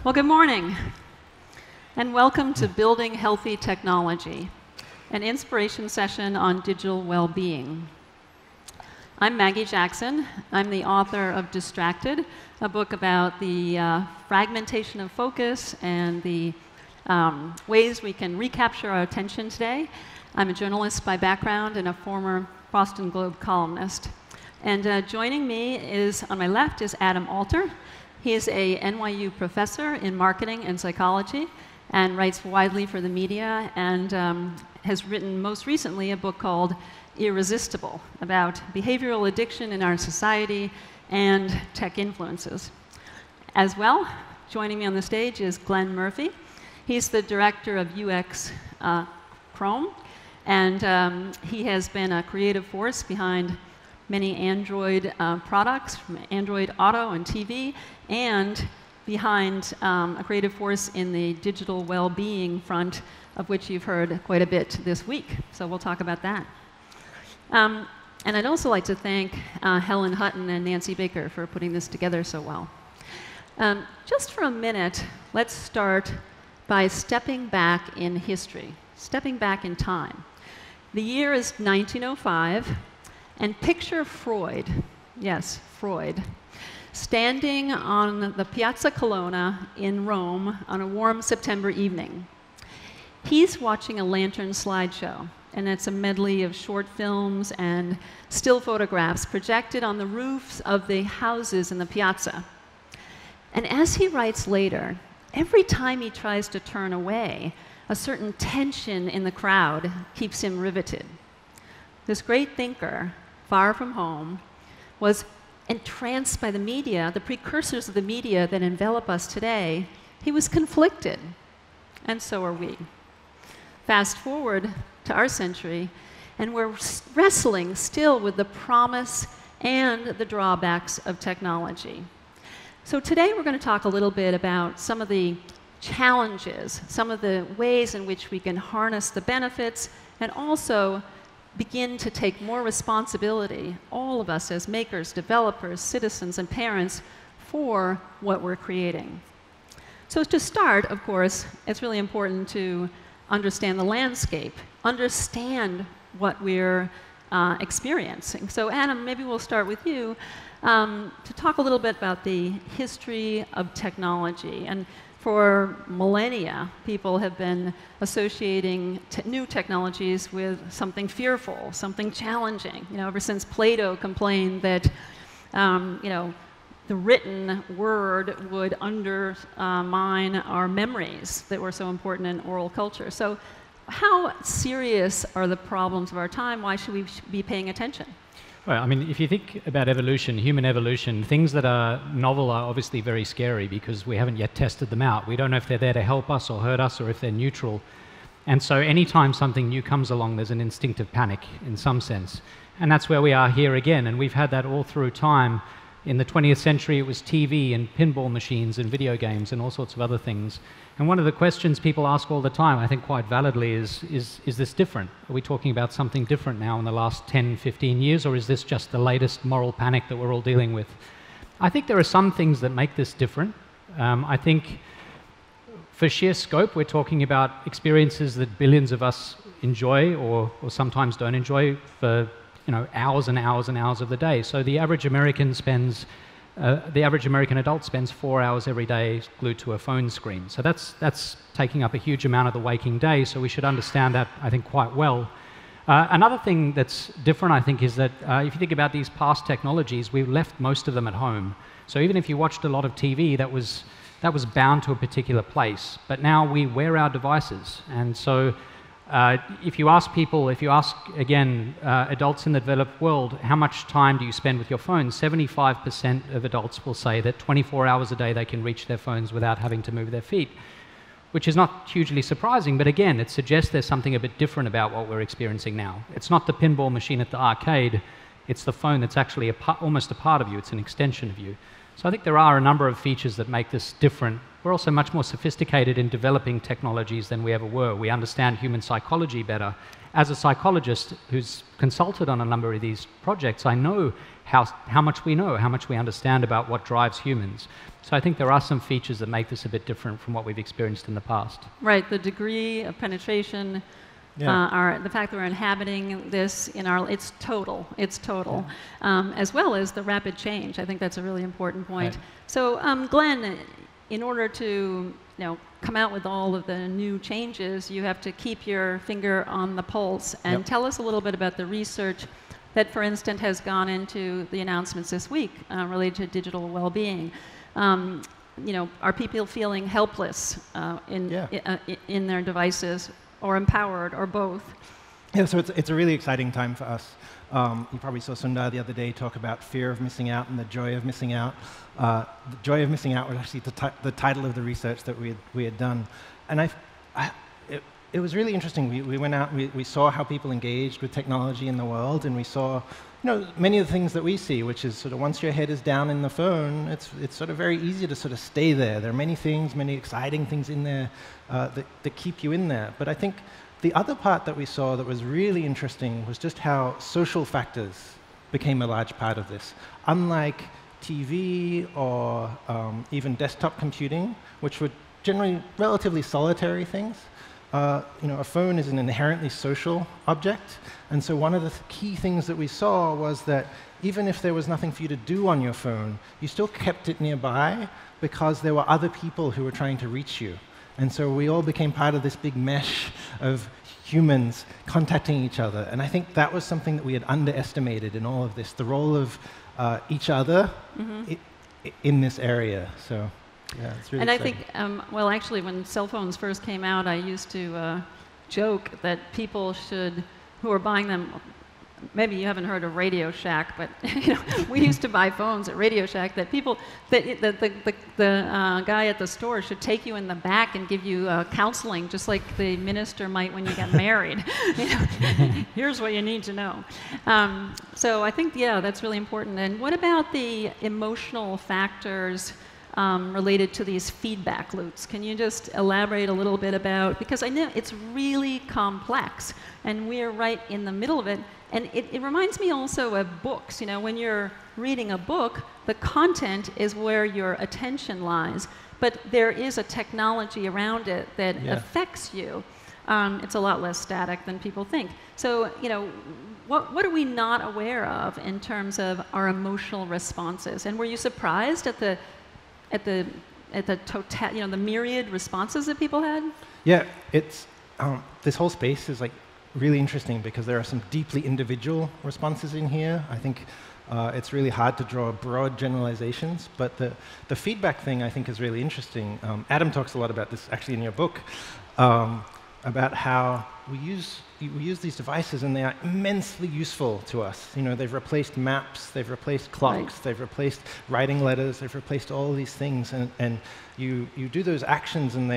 Well, good morning, and welcome to Building Healthy Technology, an inspiration session on digital well-being. I'm Maggie Jackson. I'm the author of Distracted, a book about the fragmentation of focus and the ways we can recapture our attention today. I'm a journalist by background and a former Boston Globe columnist. And joining me is, on my left, is Adam Alter. He is a NYU professor in marketing and psychology and writes widely for the media and has written most recently a book called Irresistible about behavioral addiction in our society and tech influences. As well, joining me on the stage is Glen Murphy. He's the director of UX Chrome, and he has been a creative force behind many Android products, from Android Auto and TV, and behind a creative force in the digital well-being front, of which you've heard quite a bit this week. So we'll talk about that. And I'd also like to thank Helen Hutton and Nancy Baker for putting this together so well. Just for a minute, let's start by stepping back in history, stepping back in time. The year is 1905. And picture Freud, yes, Freud, standing on the Piazza Colonna in Rome on a warm September evening. He's watching a lantern slideshow, and it's a medley of short films and still photographs projected on the roofs of the houses in the piazza. And as he writes later, every time he tries to turn away, a certain tension in the crowd keeps him riveted. This great thinker, far from home, was entranced by the media, the precursors of the media that envelop us today. He was conflicted, and so are we. Fast forward to our century, and we're wrestling still with the promise and the drawbacks of technology. So today we're going to talk a little bit about some of the challenges, some of the ways in which we can harness the benefits, and also begin to take more responsibility, all of us as makers, developers, citizens, and parents, for what we're creating. So to start, of course, it's really important to understand the landscape, understand what we're experiencing. So Adam, maybe we'll start with you to talk a little bit about the history of technology. And for millennia, people have been associating new technologies with something fearful, something challenging. You know, ever since Plato complained that, you know, the written word would undermine our memories that were so important in oral culture. So, how serious are the problems of our time? Why should we be paying attention? Well, I mean, if you think about evolution, human evolution, things that are novel are obviously very scary because we haven't yet tested them out. We don't know if they're there to help us or hurt us or if they're neutral. And so anytime something new comes along, there's an instinctive panic in some sense. And that's where we are here again. And we've had that all through time. In the 20th century, it was TV and pinball machines and video games and all sorts of other things. And one of the questions people ask all the time, I think quite validly, is this different? Are we talking about something different now in the last 10, 15 years, or is this just the latest moral panic that we're all dealing with? I think there are some things that make this different. I think for sheer scope, we're talking about experiences that billions of us enjoy or sometimes don't enjoy for hours and hours and hours of the day. So the average American adult spends 4 hours every day glued to a phone screen. So that's taking up a huge amount of the waking day, so we should understand that, I think, quite well. Another thing that's different, I think, is that if you think about these past technologies, we've left most of them at home. So even if you watched a lot of TV, that was bound to a particular place. But now we wear our devices, and so if you ask again, adults in the developed world, how much time do you spend with your phone? 75% of adults will say that 24 hours a day they can reach their phones without having to move their feet, which is not hugely surprising, but again, it suggests there's something a bit different about what we're experiencing now. It's not the pinball machine at the arcade, it's the phone that's actually almost a part of you, it's an extension of you. So I think there are a number of features that make this different. We're also much more sophisticated in developing technologies than we ever were. We understand human psychology better, as a psychologist who's consulted on a number of these projects, I know how much we know, how much we understand about what drives humans. So I think there are some features that make this a bit different from what we've experienced in the past. Right, the degree of penetration, the fact that we're inhabiting this in our, it's total, as well as the rapid change. I think that's a really important point. Right. So Glenn, in order to come out with all of the new changes, you have to keep your finger on the pulse and tell us a little bit about the research that, for instance, has gone into the announcements this week related to digital well-being. Are people feeling helpless in their devices, or empowered, or both? Yeah, so it's a really exciting time for us. You probably saw Sundar the other day talk about fear of missing out and the joy of missing out. The joy of missing out was actually the title of the research that we had done. And it was really interesting. We went out and we saw how people engaged with technology in the world, and we saw many of the things that we see, which is sort of once your head is down in the phone, it's sort of very easy to sort of stay there. There are many things, many exciting things in there that keep you in there. But I think the other part that we saw that was really interesting was just how social factors became a large part of this. Unlike TV or even desktop computing, which were generally relatively solitary things, a phone is an inherently social object. And so one of the key things that we saw was that even if there was nothing for you to do on your phone, you still kept it nearby because there were other people who were trying to reach you. And so we all became part of this big mesh of humans contacting each other. And I think that was something that we had underestimated in all of this, the role of each other in this area. So, yeah, it's really exciting. I think, well, actually, when cell phones first came out, I used to joke that people who are buying them, maybe you haven't heard of Radio Shack, but we used to buy phones at Radio Shack that the guy at the store should take you in the back and give you counseling, just like the minister might when you get married. Here's what you need to know. So I think, that's really important. And what about the emotional factors related to these feedback loops? Can you just elaborate a little bit about, because I know it's really complex, and we're right in the middle of it. And it reminds me also of books. When you're reading a book, the content is where your attention lies, but there is a technology around it that affects you. It's a lot less static than people think. So, what are we not aware of in terms of our emotional responses? And were you surprised at the the myriad responses that people had? Yeah, it's this whole space is really interesting because there are some deeply individual responses in here. I think it's really hard to draw broad generalizations, but the feedback thing I think is really interesting. Adam talks a lot about this actually in your book, about how we use these devices and they are immensely useful to us. They've replaced maps, they've replaced clocks, they've replaced writing letters, they've replaced all these things, and you do those actions and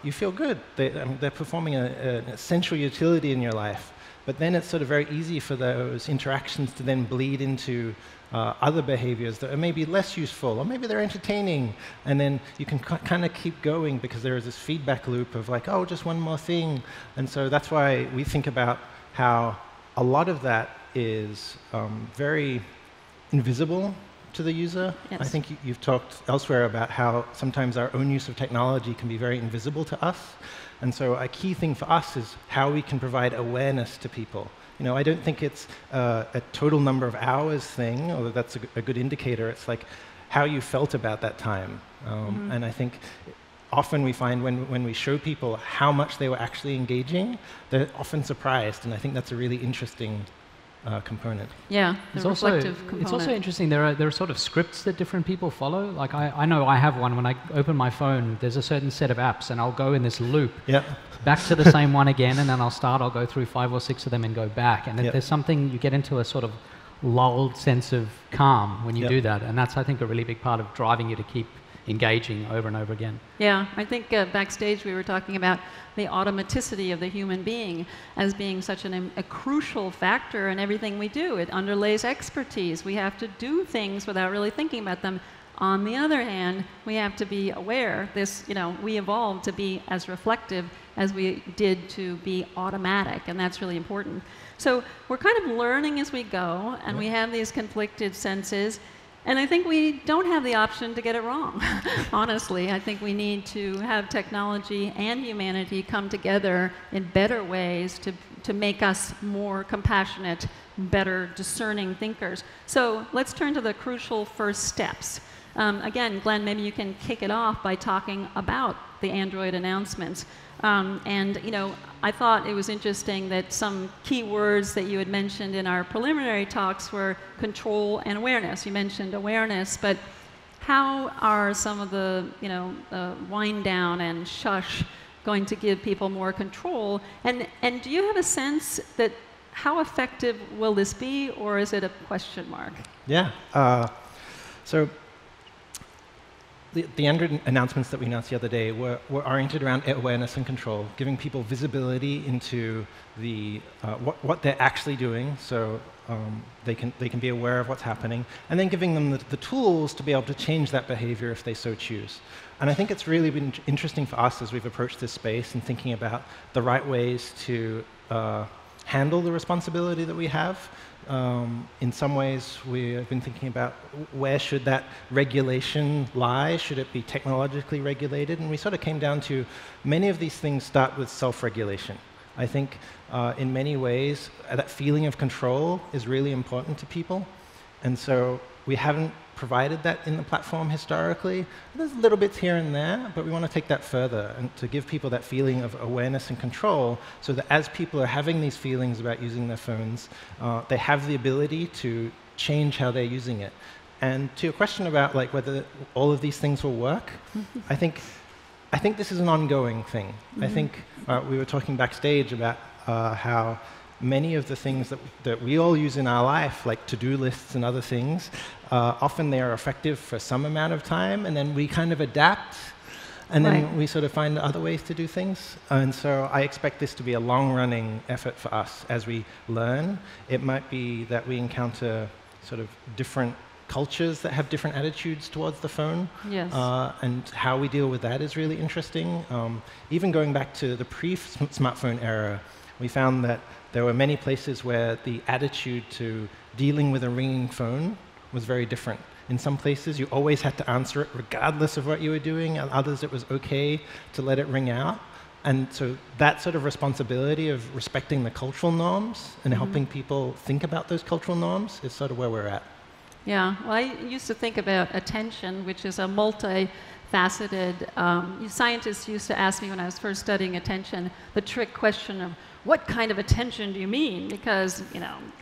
you feel good. They're performing an essential utility in your life. But then it's sort of very easy for those interactions to then bleed into other behaviors that are maybe less useful, or maybe they're entertaining, and then you can kind of keep going because there is this feedback loop of oh, just one more thing. And so that's why we think about how a lot of that is very invisible to the user. Yes. I think you've talked elsewhere about how sometimes our own use of technology can be very invisible to us. And so a key thing for us is how we can provide awareness to people. I don't think it's a total number of hours thing, although that's a good indicator. It's how you felt about that time. And I think often we find when we show people how much they were actually engaging, they're often surprised. And I think that's a really interesting component. Yeah, the reflective component. It's also interesting, there are sort of scripts that different people follow. I know I have one. When I open my phone, there's a certain set of apps, and I'll go in this loop. Back to the same one again, and then I'll go through 5 or 6 of them and go back. And there's something, you get into a sort of lulled sense of calm when you do that. And that's, I think, a really big part of driving you to keep engaging over and over again. Yeah, I think backstage we were talking about the automaticity of the human being as being such a crucial factor in everything we do. It underlays expertise. We have to do things without really thinking about them. On the other hand, we have to be aware. We evolved to be as reflective as we did to be automatic, and that's really important. So we're kind of learning as we go, and we have these conflicted senses, and I think we don't have the option to get it wrong. Honestly, I think we need to have technology and humanity come together in better ways to make us more compassionate, better discerning thinkers. So let's turn to the crucial first steps. Again, Glenn, maybe you can kick it off by talking about the Android announcements. And I thought it was interesting that some key words that you had mentioned in our preliminary talks were control and awareness. You mentioned awareness, but how are some of the wind down and shush going to give people more control? And do you have a sense that how effective will this be, or is it a question mark? Yeah. So the Android announcements that we announced the other day were oriented around awareness and control, giving people visibility into what they're actually doing, so they can be aware of what's happening, and then giving them the tools to be able to change that behavior if they so choose. And I think it's really been interesting for us as we've approached this space and thinking about the right ways to handle the responsibility that we have. In some ways, we have been thinking about where should that regulation lie? Should it be technologically regulated? And we sort of came down to many of these things start with self-regulation. I think in many ways, that feeling of control is really important to people. And so we haven't provided that in the platform historically. There's little bits here and there, but we want to take that further and to give people that feeling of awareness and control so that as people are having these feelings about using their phones, they have the ability to change how they're using it. And to your question about whether all of these things will work, I think this is an ongoing thing. I think we were talking backstage about how many of the things that we all use in our life, like to-do lists and other things, often they are effective for some amount of time, and then we kind of adapt, and then we sort of find other ways to do things. And so I expect this to be a long-running effort for us as we learn. It might be that we encounter sort of different cultures that have different attitudes towards the phone. Yes. And how we deal with that is really interesting. Even going back to the pre-smartphone era, we found that there were many places where the attitude to dealing with a ringing phone was very different. In some places, you always had to answer it regardless of what you were doing, and others it was okay to let it ring out. And so that sort of responsibility of respecting the cultural norms and helping people think about those cultural norms is sort of where we're at. Yeah, well, I used to think about attention, which is a multifaceted, scientists used to ask me when I was first studying attention, the trick question of, what kind of attention do you mean? Because,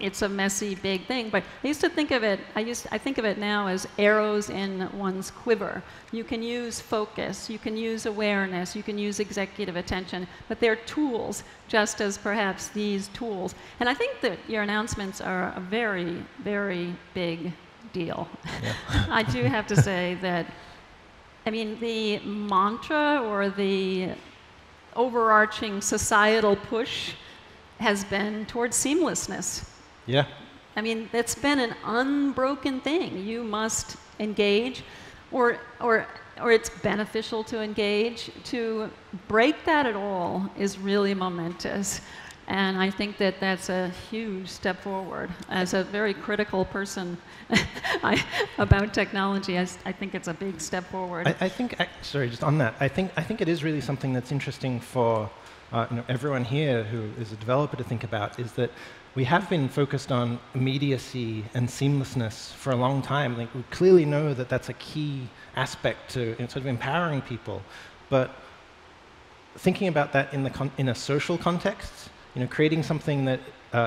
it's a messy, big thing. But I used to think of it, I think of it now as arrows in one's quiver. You can use focus, you can use awareness, you can use executive attention, but they're tools, just as perhaps these tools. And I think that your announcements are a very, very big deal. Yeah. I do have to say that, the mantra or the overarching societal push has been towards seamlessness. Yeah. That's been an unbroken thing. You must engage, or it's beneficial to engage. To break that at all is really momentous. And I think that that's a huge step forward. As a very critical person about technology, I think it's a big step forward. I think, sorry, just on that, I think it is really something that's interesting for everyone here who is a developer to think about, is that we have been focused on immediacy and seamlessness for a long time. We clearly know that that's a key aspect to sort of empowering people. But thinking about that in a social context, creating something that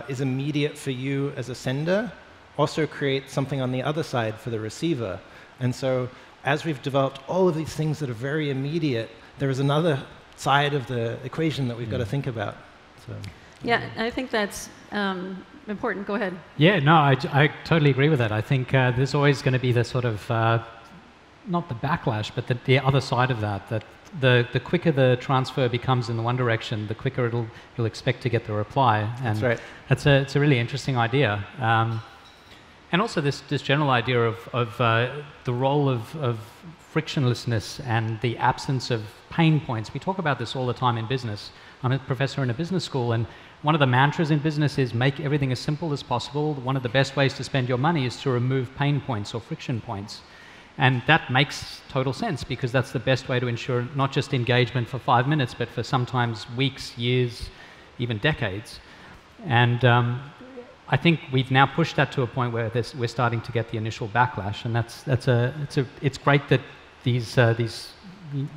is immediate for you as a sender also creates something on the other side for the receiver. And so as we've developed all of these things that are very immediate, there is another side of the equation that we've got to think about. So, yeah, I think that's important. Go ahead. Yeah, no, I totally agree with that. I think there's always going to be the sort of, not the backlash, but the other side of that the quicker the transfer becomes in the one direction, the quicker you'll expect to get the reply. And that's right. It's a really interesting idea. And also this general idea of the role of frictionlessness and the absence of pain points. We talk about this all the time in business. I'm a professor in a business school, and one of the mantras in business is make everything as simple as possible. One of the best ways to spend your money is to remove pain points or friction points. And that makes total sense, because that's the best way to ensure not just engagement for 5 minutes, but for sometimes weeks, years, even decades. And I think we've now pushed that to a point where we're starting to get the initial backlash, and it's great that these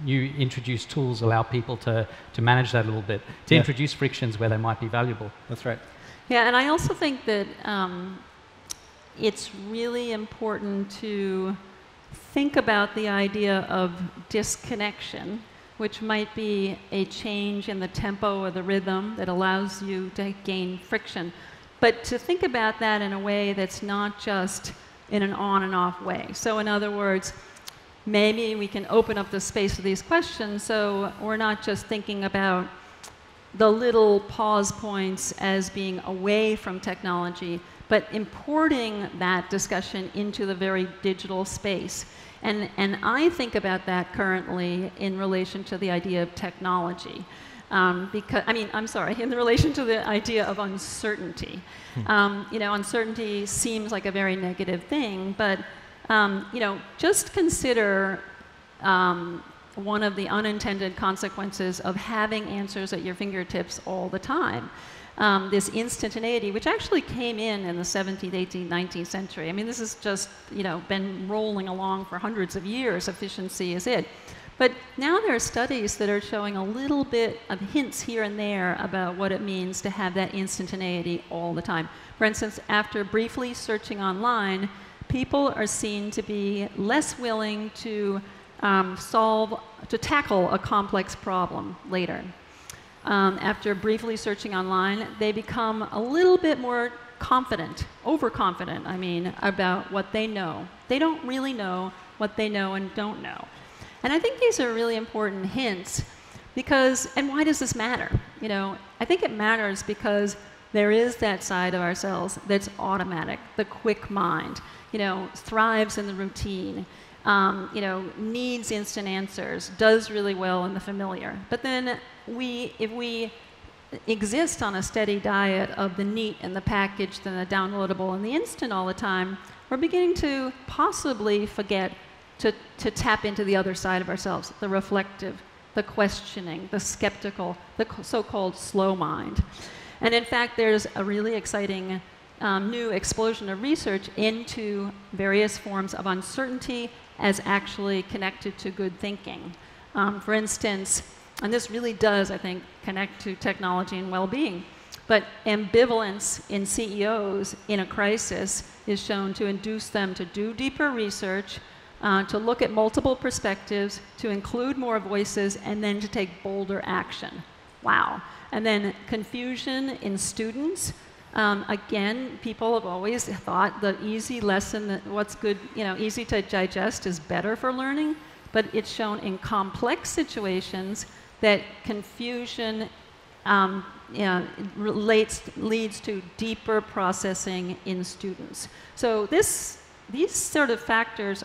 new introduced tools allow people to manage that a little bit, to introduce frictions where they might be valuable. That's right. Yeah, and I also think that it's really important to think about the idea of disconnection, which might be a change in the tempo or the rhythm that allows you to gain friction. But to think about that in a way that's not just in an on and off way. So in other words, maybe we can open up the space for these questions so we're not just thinking about the little pause points as being away from technology, but importing that discussion into the very digital space. And I think about that currently in relation to the idea of technology. In relation to the idea of uncertainty. Uncertainty seems like a very negative thing, but just consider one of the unintended consequences of having answers at your fingertips all the time. This instantaneity, which actually came in the 17th, 18th, 19th century. I mean, this has just been rolling along for hundreds of years. Efficiency is it. But now there are studies that are showing a little bit of hints here and there about what it means to have that instantaneity all the time. For instance, after briefly searching online, people are seen to be less willing to tackle a complex problem later. After briefly searching online, they become a little bit more confident, overconfident, about what they know. They don't really know what they know and don't know. And I think these are really important hints because, and why does this matter? I think it matters because there is that side of ourselves that's automatic, the quick mind, thrives in the routine, needs instant answers, does really well in the familiar. But then if we exist on a steady diet of the neat and the packaged and the downloadable and the instant all the time, we're beginning to possibly forget to tap into the other side of ourselves, the reflective, the questioning, the skeptical, the so-called slow mind. And in fact, there's a really exciting new explosion of research into various forms of uncertainty as actually connected to good thinking. For instance, and this really does, I think, connect to technology and well-being, but ambivalence in CEOs in a crisis is shown to induce them to do deeper research, to look at multiple perspectives, to include more voices, and then to take bolder action. Wow. And then confusion in students. Again, people have always thought the easy lesson, that what's good, easy to digest is better for learning, but it's shown in complex situations that confusion leads to deeper processing in students. So these sort of factors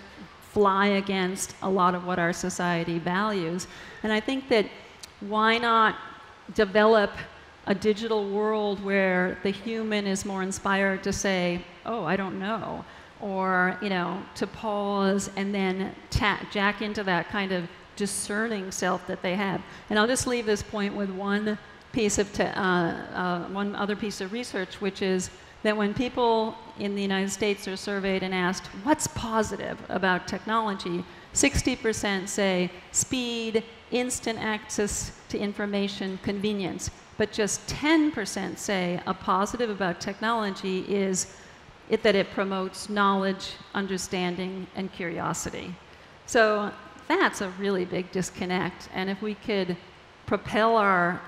fly against a lot of what our society values. And I think that why not develop a digital world where the human is more inspired to say, oh, I don't know, or to pause and then jack into that kind of discerning self that they have. And I'll just leave this point with one other piece of research, which is that when people in the United States are surveyed and asked, what's positive about technology, 60% say speed, instant access to information, convenience. But just 10% say a positive about technology is that it promotes knowledge, understanding, and curiosity. So that's a really big disconnect. And if we could propel our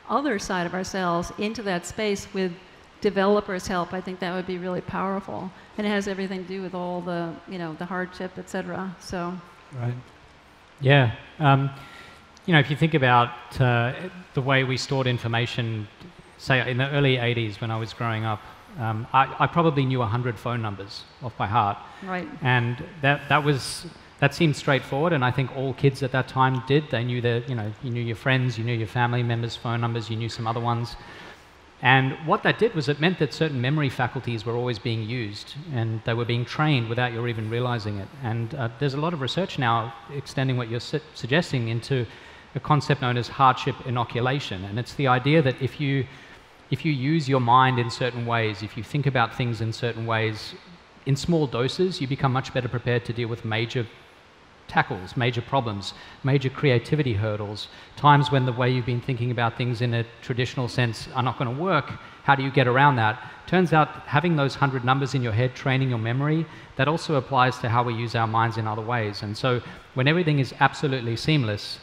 other side of ourselves into that space with developers' help, I think that would be really powerful. And it has everything to do with all the, the hardship, et cetera. So. Right. Yeah. If you think about the way we stored information, say in the early 80s when I was growing up, I probably knew 100 phone numbers off by heart. Right. And that was That seemed straightforward, and I think all kids at that time did. They knew their, you knew your friends, you knew your family members' phone numbers, you knew some other ones. And what that did was it meant that certain memory faculties were always being used, and they were being trained without you even realizing it. And there's a lot of research now extending what you're suggesting into a concept known as hardship inoculation. And it's the idea that if you use your mind in certain ways, if you think about things in certain ways, in small doses, you become much better prepared to deal with major tackles, major problems, major creativity hurdles, times when the way you've been thinking about things in a traditional sense are not going to work. How do you get around that? Turns out having those 100 numbers in your head, training your memory, that also applies to how we use our minds in other ways. And so when everything is absolutely seamless,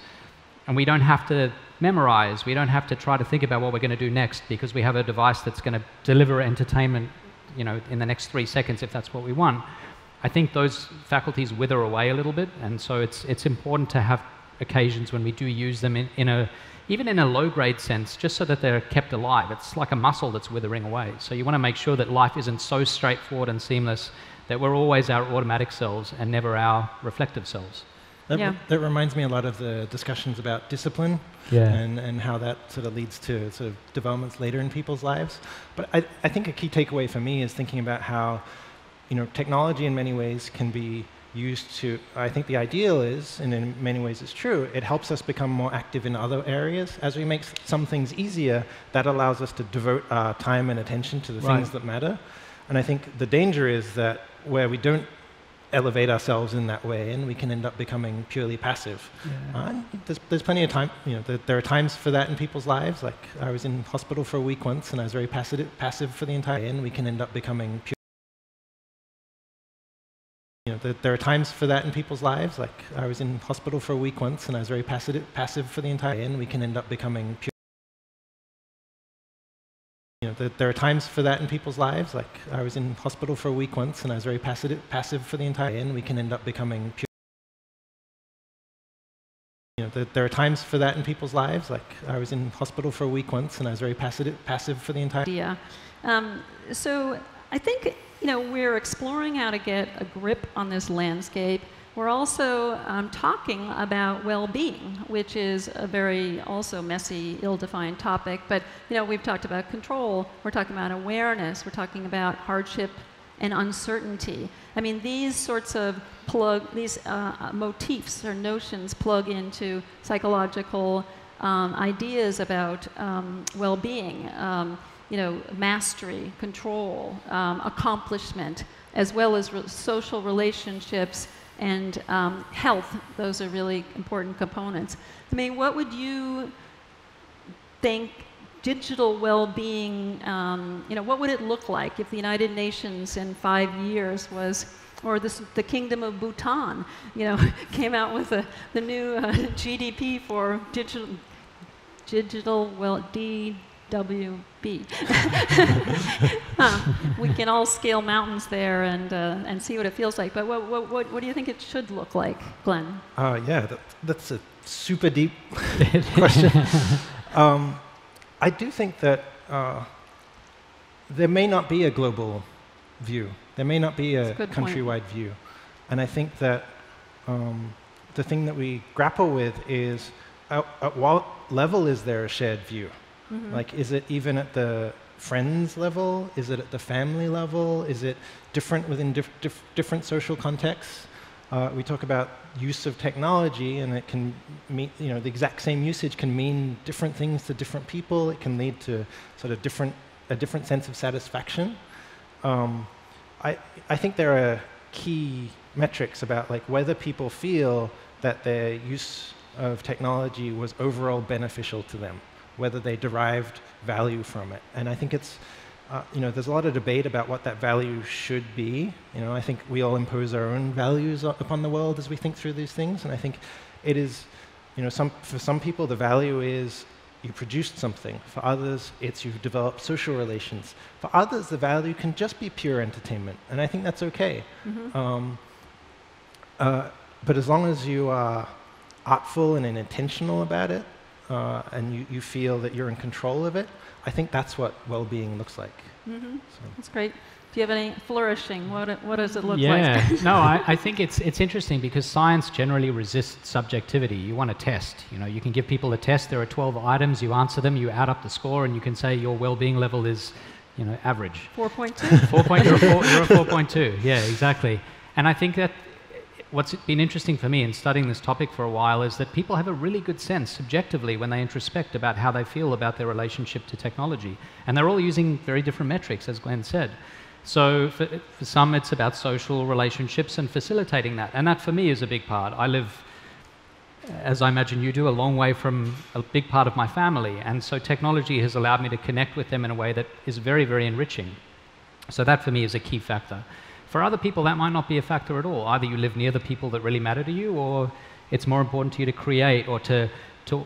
and we don't have to memorize, we don't have to try to think about what we're going to do next, because we have a device that's going to deliver entertainment, in the next 3 seconds if that's what we want. I think those faculties wither away a little bit, and so it's important to have occasions when we do use them even in a low-grade sense, just so that they're kept alive. It's like a muscle that's withering away. So you want to make sure that life isn't so straightforward and seamless that we're always our automatic selves and never our reflective selves. That reminds me a lot of the discussions about discipline, and how that sort of leads to sort of developments later in people's lives. But I think a key takeaway for me is thinking about how technology in many ways can be used to, I think the ideal is, and in many ways it's true, it helps us become more active in other areas. As we make some things easier, that allows us to devote our time and attention to the things that matter. And I think the danger is that where we don't elevate ourselves in that way, and we can end up becoming purely passive. There's plenty of time, there are times for that in people's lives. Like I was in hospital for a week once, and I was very passive for the entire day, and we can end up becoming pure. There are times for that in people's lives. Like I was in hospital for a week once, and I was very passive for the entire day, and we can end up becoming pure. There are times for that in people's lives. Like I was in hospital for a week once, and I was very passive for the entire day, and we can end up becoming pure. There are times for that in people's lives. Like I was in hospital for a week once, and I was very passive for the entire. So I think we're exploring how to get a grip on this landscape. We're also talking about well-being, which is a very also messy, ill-defined topic. But we've talked about control. We're talking about awareness. We're talking about hardship and uncertainty. I mean, these sorts of motifs or notions plug into psychological ideas about well-being. Mastery, control, accomplishment, as well as social relationships and health. Those are really important components. I mean, what would you think digital well-being, what would it look like if the United Nations in 5 years was, or the Kingdom of Bhutan, came out with the new GDP for digital DWB. We can all scale mountains there and see what it feels like. But what do you think it should look like, Glenn? That's a super deep question. I do think that there may not be a global view. There may not be a countrywide view. And I think that the thing that we grapple with is at what level is there a shared view? Like, is it even at the friends level? Is it at the family level? Is it different within different social contexts? We talk about use of technology, and it can mean, the exact same usage can mean different things to different people. It can lead to sort of a different sense of satisfaction. I think there are key metrics about like whether people feel that their use of technology was overall beneficial to them, whether they derived value from it. And I think it's, there's a lot of debate about what that value should be. I think we all impose our own values upon the world as we think through these things. And I think it is, for some people, the value is you produced something. For others, it's you've developed social relations. For others, the value can just be pure entertainment. And I think that's okay. But as long as you are artful and intentional about it, and you feel that you're in control of it, I think that's what well-being looks like. That's great. Do you have any flourishing? What does it look like? Yeah, no, I think it's interesting because science generally resists subjectivity. You want a test. You know, you can give people a test. There are 12 items. You answer them. You add up the score, and you can say your well-being level is, you know, average. 4.2. You're a 4.2. Yeah, exactly. And I think that what's been interesting for me in studying this topic for a while is that people have a really good sense subjectively when they introspect about how they feel about their relationship to technology. And they're all using very different metrics, as Glenn said. So for some, it's about social relationships and facilitating that. And that, for me, is a big part. I live, as I imagine you do, a long way from a big part of my family. And so technology has allowed me to connect with them in a way that is very, very enriching. So that, for me, is a key factor. For other people, that might not be a factor at all. Either you live near the people that really matter to you, or it's more important to you to create or to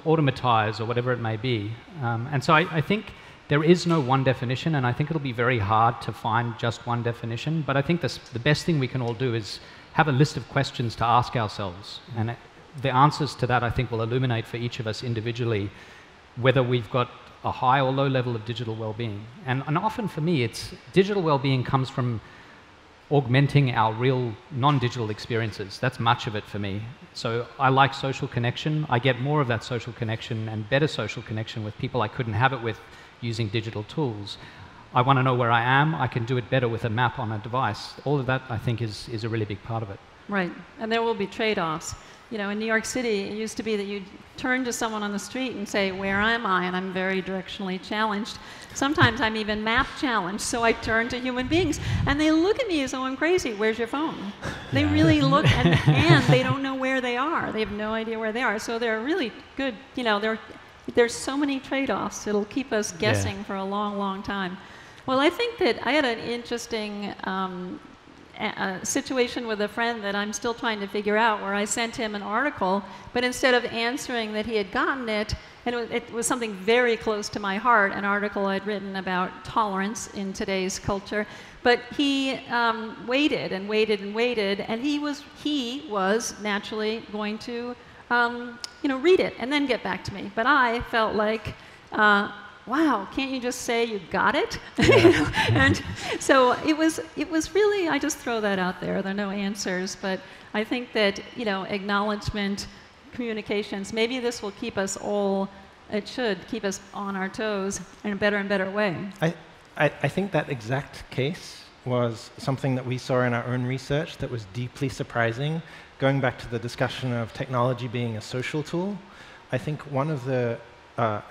automatize or whatever it may be. And so I think there is no one definition, and I think it'll be very hard to find just one definition. But I think the best thing we can all do is have a list of questions to ask ourselves. And the answers to that, I think, will illuminate for each of us individually whether we've got a high or low level of digital well-being. And often for me, digital well-being comes from augmenting our real non-digital experiences. That's much of it for me. So I like social connection. I get more of that social connection and better social connection with people I couldn't have it with using digital tools. I want to know where I am. I can do it better with a map on a device. All of that, I think, is a really big part of it. Right, and there will be trade-offs. You know, in New York City, it used to be that you'd turn to someone on the street and say, where am I? And I'm very directionally challenged. Sometimes I'm even map challenged, so I turn to human beings. And they look at me as though I'm crazy. Where's your phone? They really look, and they don't know where they are. They have no idea where they are. So they're really good, you know, there's so many trade-offs. It'll keep us guessing for a long, long time. Well, I think that I had an interesting situation with a friend that I'm still trying to figure out, where I sent him an article, but instead of answering that he had gotten it, and it was something very close to my heart, an article I'd written about tolerance in today's culture, but he waited and waited and waited, and he was naturally going to read it and then get back to me. But I felt like, wow, can't you just say you got it? Yeah. And so it was really, I just throw that out there. There are no answers, but I think that, you know, acknowledgement, communications, maybe this will keep us all, it should keep us on our toes in a better and better way. I think that exact case was something that we saw in our own research that was deeply surprising. Going back to the discussion of technology being a social tool, I think one of the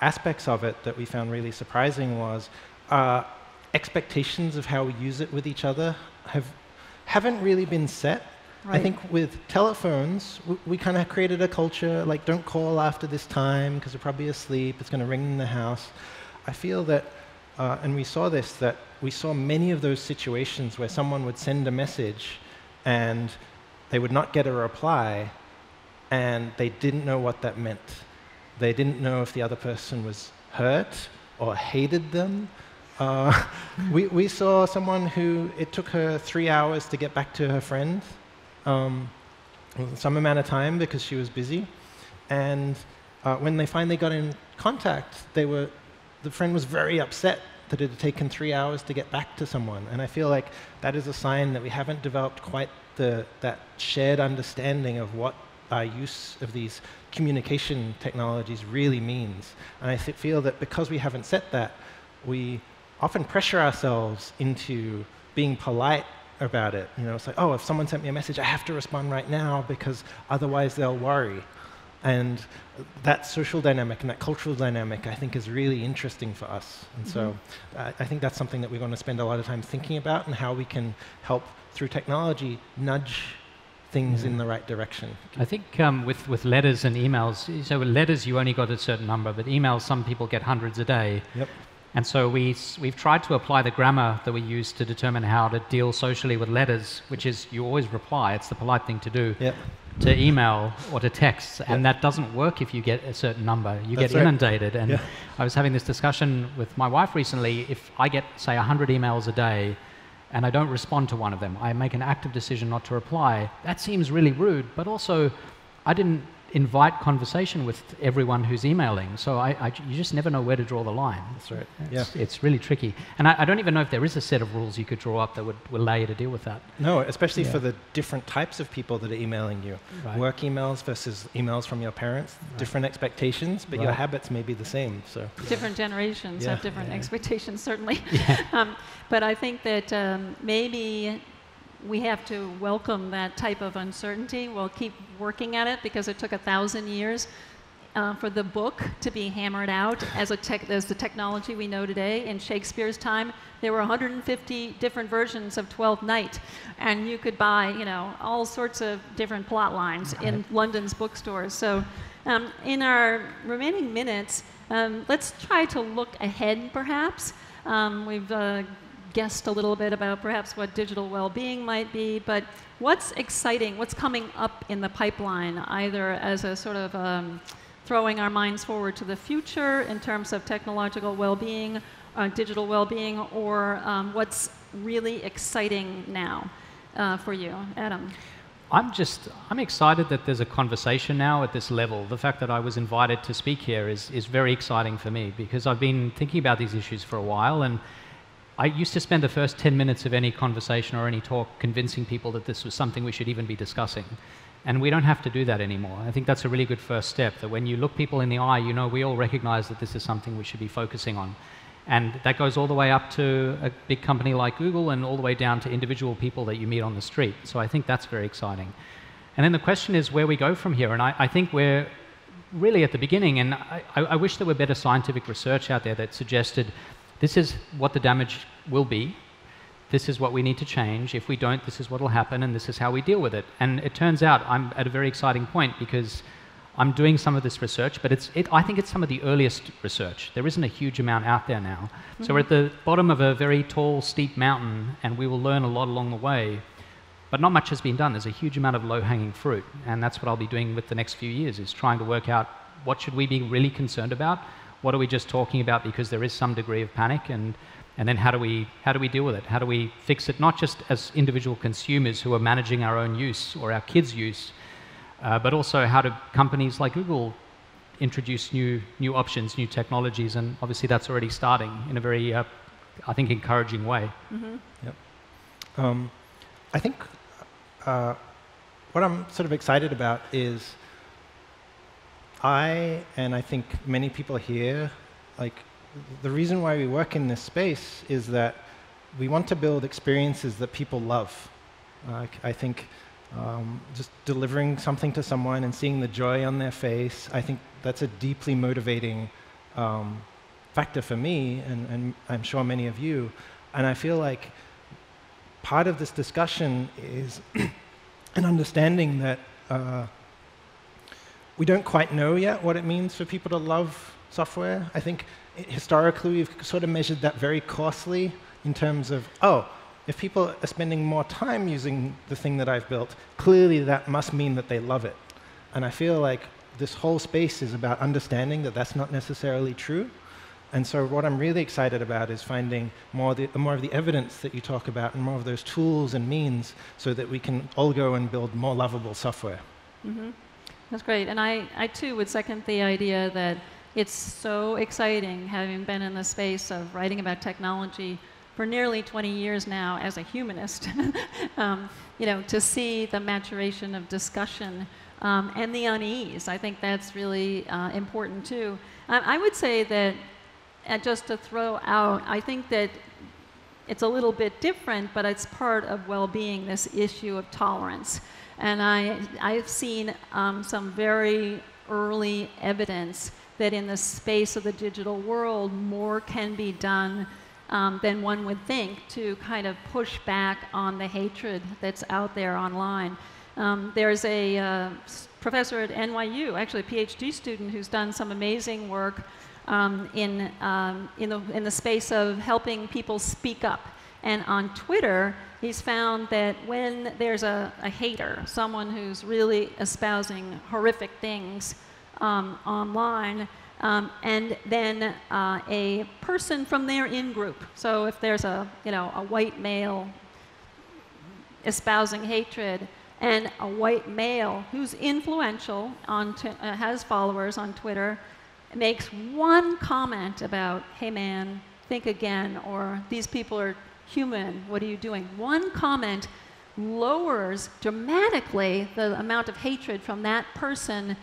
aspects of it that we found really surprising was expectations of how we use it with each other haven't really been set. Right. I think with telephones, we kind of created a culture like, don't call after this time because you're probably asleep, it's going to ring in the house. I feel that, and we saw this, that we saw many of those situations where someone would send a message and they would not get a reply, and they didn't know what that meant. They didn't know if the other person was hurt or hated them. We saw someone who, it took her 3 hours to get back to her friend, some amount of time because she was busy. And when they finally got in contact, the friend was very upset that it had taken 3 hours to get back to someone. And I feel like that is a sign that we haven't developed quite that shared understanding of what our use of these communication technologies really means. And I feel that because we haven't set that, we often pressure ourselves into being polite about it. You know, it's like, oh, if someone sent me a message, I have to respond right now because otherwise they'll worry. And that social dynamic and that cultural dynamic, I think, is really interesting for us. And so I think that's something that we're going to spend a lot of time thinking about, and how we can help, through technology, nudge things in the right direction. I think with letters and emails, so with letters you only got a certain number, but emails some people get hundreds a day. Yep. And so we've tried to apply the grammar that we use to determine how to deal socially with letters, which is you always reply, it's the polite thing to do, to email or to text, and that doesn't work if you get a certain number. You get inundated. And I was having this discussion with my wife recently. If I get, say, 100 emails a day, and I don't respond to one of them, I make an active decision not to reply, that seems really rude, but also I didn't invite conversation with everyone who's emailing, so you just never know where to draw the line. That's right. It's really tricky. And I don't even know if there is a set of rules you could draw up that would allow you to deal with that. No, especially for the different types of people that are emailing you. Right. Work emails versus emails from your parents, different expectations, but your habits may be the same. So different generations have different expectations, certainly. But I think that maybe we have to welcome that type of uncertainty. We'll keep working at it because it took 1,000 years for the book to be hammered out as the technology we know today. In Shakespeare's time, there were 150 different versions of Twelfth Night, and you could buy, all sorts of different plot lines in London's bookstores. So, in our remaining minutes, let's try to look ahead, perhaps. We've guessed a little bit about perhaps what digital well-being might be, but what's exciting, what's coming up in the pipeline, either as a sort of throwing our minds forward to the future in terms of technological well-being, digital well-being, or what's really exciting now for you, Adam? I'm excited that there's a conversation now at this level. The fact that I was invited to speak here is very exciting for me, because I've been thinking about these issues for a while, and I used to spend the first 10 minutes of any conversation or any talk convincing people that this was something we should even be discussing. And we don't have to do that anymore. I think that's a really good first step, that when you look people in the eye, we all recognize that this is something we should be focusing on. And that goes all the way up to a big company like Google and all the way down to individual people that you meet on the street. So I think that's very exciting. And then the question is where we go from here. And I think we're really at the beginning, and I wish there were better scientific research out there that suggested this is what the damage will be. This is what we need to change. If we don't, this is what will happen, and this is how we deal with it. And it turns out I'm at a very exciting point, because I'm doing some of this research, but I think it's some of the earliest research. There isn't a huge amount out there now. Mm-hmm. So we're at the bottom of a very tall, steep mountain, and we will learn a lot along the way. But not much has been done. There's a huge amount of low-hanging fruit, and that's what I'll be doing with the next few years, is trying to work out what should we be really concerned about. What are we just talking about because there is some degree of panic, and then how do we deal with it? How do we fix it, not just as individual consumers who are managing our own use or our kids' use, but also how do companies like Google introduce new options, new technologies, and obviously that's already starting in a very, I think, encouraging way. Mm-hmm. Yep. I think what I'm sort of excited about is I think many people here, the reason why we work in this space is that we want to build experiences that people love. I think just delivering something to someone and seeing the joy on their face, I think that's a deeply motivating factor for me, and I'm sure many of you. And I feel like part of this discussion is an understanding that we don't quite know yet what it means for people to love software. I think historically we've sort of measured that very coarsely in terms of, if people are spending more time using the thing that I've built, clearly that must mean that they love it. And I feel like this whole space is about understanding that that's not necessarily true. And so what I'm really excited about is finding more of the evidence that you talk about, and more of those tools and means, so that we can all go and build more lovable software. Mm-hmm. That's great. And I too would second the idea that it's so exciting, having been in the space of writing about technology for nearly 20 years now as a humanist, to see the maturation of discussion and the unease. I think that's really important too. I would say that, just to throw out, I think that it's a little bit different, but it's part of well-being, this issue of tolerance. And I've seen some very early evidence that in the space of the digital world, more can be done than one would think to kind of push back on the hatred that's out there online. There's a professor at NYU, actually a PhD student, who's done some amazing work in the space of helping people speak up. And on Twitter, he's found that when there's a hater, someone who's really espousing horrific things online, and then a person from their in-group. So if there's a white male espousing hatred, And a white male who's influential, has followers on Twitter, makes one comment about, hey man, think again, or these people are human, what are you doing? One comment lowers dramatically the amount of hatred from that person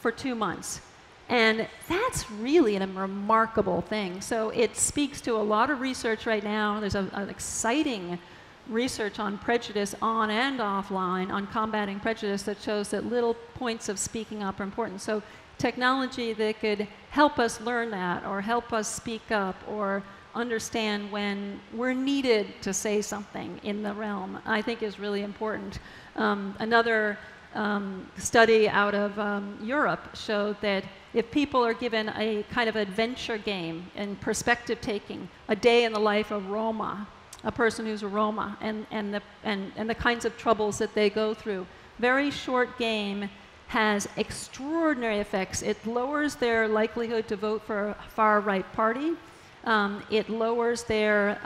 for 2 months. And that's really a remarkable thing. So it speaks to a lot of research right now. There's an exciting research on prejudice on and offline, on combating prejudice, that shows that little points of speaking up are important. So technology that could help us learn that, or help us speak up, or understand when we're needed to say something in the realm, I think is really important. Another study out of Europe showed that if people are given a kind of adventure game and perspective taking, a day in the life of Roma, a person who's a Roma, and the kinds of troubles that they go through, very short game has extraordinary effects. It lowers their likelihood to vote for a far-right party. It lowers their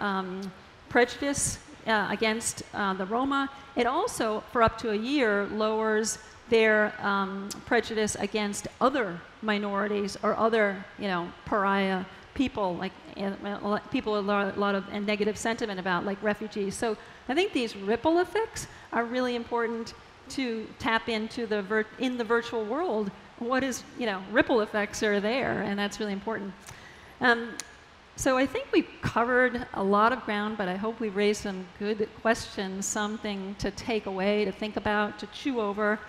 prejudice against the Roma. It also, for up to a year, lowers their prejudice against other minorities or other, pariah people, like people with a lot of negative sentiment about, like refugees. So I think these ripple effects are really important to tap into in the virtual world. What is, ripple effects are there, and that's really important. So I think we've covered a lot of ground, but I hope we've raised some good questions, something to take away, to think about, to chew over.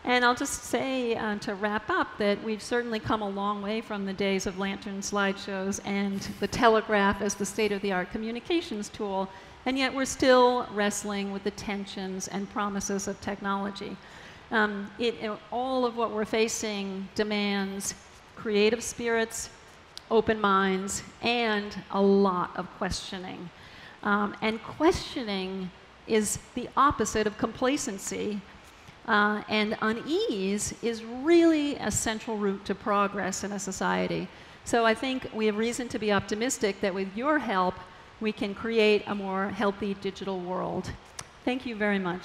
And I'll just say, to wrap up, that we've certainly come a long way from the days of lantern slideshows and the telegraph as the state-of-the-art communications tool, and yet we're still wrestling with the tensions and promises of technology. All of what we're facing demands creative spirits, open minds, and a lot of questioning. And questioning is the opposite of complacency. And unease is really a central route to progress in a society. So I think we have reason to be optimistic that with your help, we can create a more healthy digital world. Thank you very much.